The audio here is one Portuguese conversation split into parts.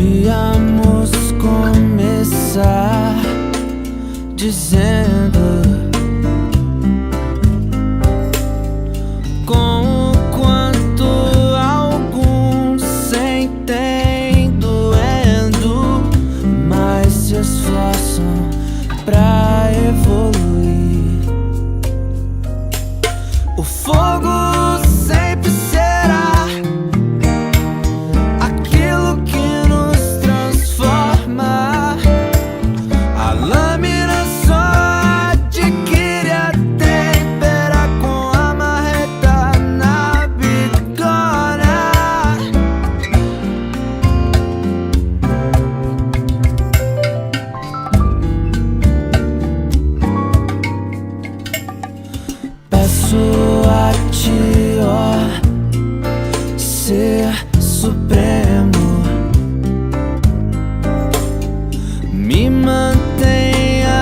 Podíamos começar dizendo com o quanto alguns sentem doendo, mas se esforçam pra evoluir. O fogo sempre será aquilo que nos transforma. A lâmina só adquire a tempera com a marreta na bigorna. Peço a ti, ó Ser Supremo, me mantenha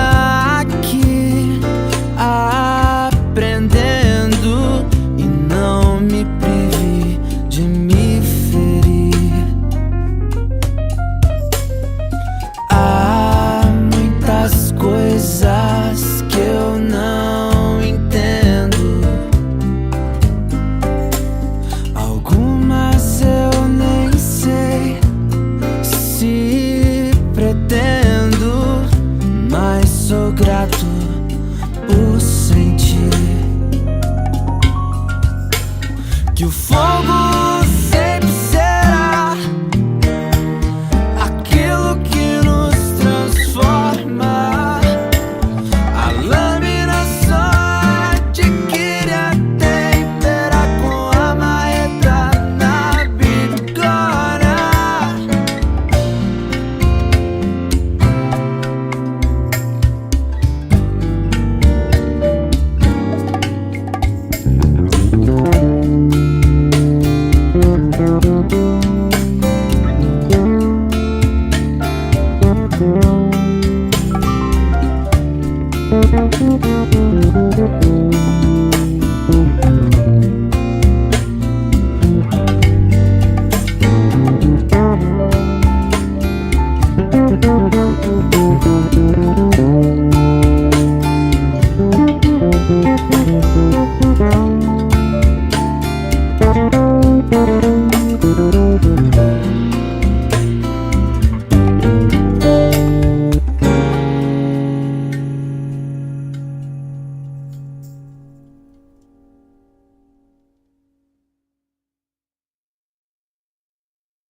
aqui aprendendo e não me prive de me ferir. Há muitas coisas que eu não entendo, algumas eu nem sei se pretendo, mas sou grato por sentir que o fogo